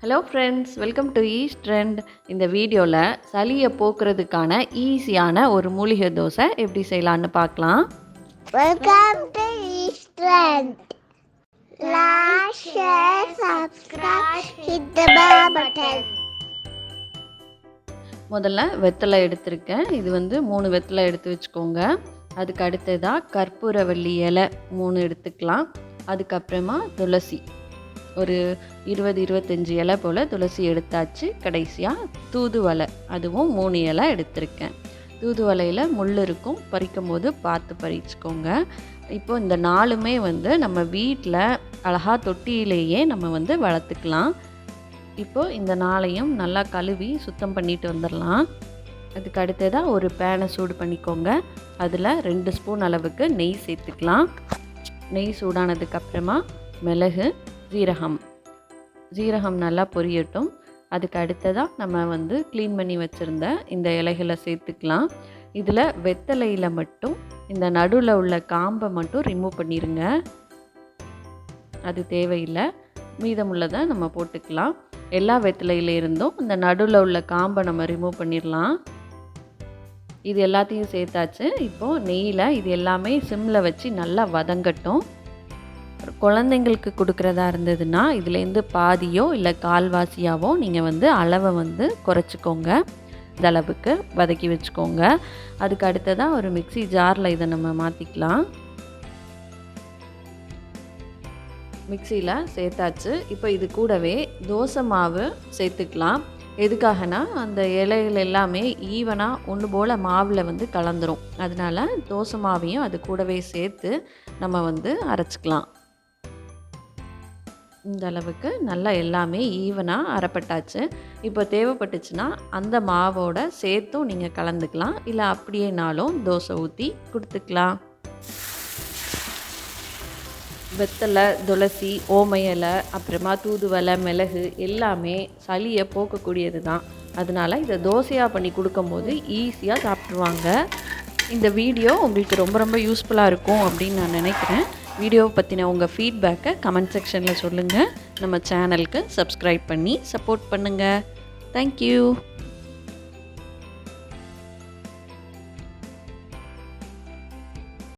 Hello friends, welcome to east trend. இந்த வீடியோவில் சளியை போக்குறதுக்கான ஈஸியான ஒரு மூலிகை தோசை எப்படி செய்யலான்னு பார்க்கலாம். Welcome to east trend. Like, share, subscribe, hit the bell button. முதல்ல வெத்தலை எடுத்திருக்கேன். இது 3 வெத்தலை எடுத்து வச்சுக்கோங்க. அதுக்கு அடுத்ததாக கற்பூரவள்ளி இலை 3 எடுத்துக்கலாம். அதுக்கப்புறமா துளசி ஒரு 20-25 இலை போல் துளசி எடுத்தாச்சு. கடைசியாக தூதுவளை, அதுவும் 3 இலை எடுத்திருக்கேன். தூதுவளையில் முள் இருக்கும், பறிக்கும் போது பார்த்து பறிச்சுக்கோங்க. இப்போ இந்த 4மே நம்ம வீட்டில் அழகாக தொட்டியிலேயே நம்ம வளர்த்துக்கலாம். இப்போது இந்த 4ஐயும் நல்லா கழுவி சுத்தம் பண்ணிட்டு வந்துடலாம். அதுக்கு அடுத்ததாக ஒரு பேனை சூடு பண்ணிக்கோங்க. அதில் 2 ஸ்பூன் அளவுக்கு நெய் சேர்த்துக்கலாம். நெய் சூடானதுக்கப்புறமா மிளகு, ஜீரகம் நல்லா பொரியட்டும். அதுக்கு அடுத்ததாக நம்ம க்ளீன் பண்ணி வச்சுருந்த இந்த இலைகளை சேர்த்துக்கலாம். இதில் வெத்தலையில் மட்டும் இந்த நடுவில் உள்ள காம்பை மட்டும் ரிமூவ் பண்ணிடுங்க, அது தேவையில்லை. மீதமுள்ளதை நம்ம போட்டுக்கலாம். எல்லா வெத்தலையில இருந்தும் இந்த நடுவில் உள்ள காம்பை நம்ம ரிமூவ் பண்ணிடலாம். இது எல்லாத்தையும் சேர்த்தாச்சு. இப்போது நெய்யில் இது எல்லாமே சிம்மில் வச்சு நல்லா வதங்கட்டும். குழந்தைங்களுக்கு கொடுக்குறதா இருந்ததுன்னா இதுலேருந்து பாதியோ இல்லை கால்வாசியாவோ நீங்கள் அளவை குறைச்சிக்கோங்க. இந்த அளவுக்கு வதக்கி வச்சுக்கோங்க. அதுக்கு அடுத்ததாக ஒரு மிக்ஸி ஜாரில் இதை நம்ம மாற்றிக்கலாம். மிக்சியில் சேர்த்தாச்சு. இப்போ இது கூடவே தோசை மாவு சேர்த்துக்கலாம். எதுக்காகனா அந்த இலைகள் எல்லாமே ஈவனாக ஒன்று போல் மாவில் கலந்துரும். அதனால் தோசை மாவையும் அது கூடவே சேர்த்து நம்ம அரைச்சிக்கலாம். இந்த அளவுக்கு நல்லா எல்லாமே ஈவனாக அரைப்பட்டாச்சு. இப்போ தேவைப்பட்டுச்சுன்னா அந்த மாவோட சேர்த்தும் நீங்கள் கலந்துக்கலாம், இல்லை அப்படியேனாலும் தோசை ஊற்றி கொடுத்துக்கலாம். வெத்தலை, துளசி, ஓம இலை, அப்புறமா தூதுவளை, மிளகு எல்லாமே சளியை போக்கக்கூடியது தான். அதனால் இதை தோசையாக பண்ணி கொடுக்கும்போது ஈஸியாக சாப்பிடுவாங்க. இந்த வீடியோ உங்களுக்கு ரொம்ப யூஸ்ஃபுல்லாக இருக்கும் அப்படின்னு நான் நினைக்கிறேன். வீடியோவை பற்றின உங்கள் ஃபீட்பேக்கை கமெண்ட் செக்ஷனில் சொல்லுங்கள். நம்ம சேனலுக்கு சப்ஸ்கிரைப் பண்ணி சப்போர்ட் பண்ணுங்கள். தேங்க்யூ.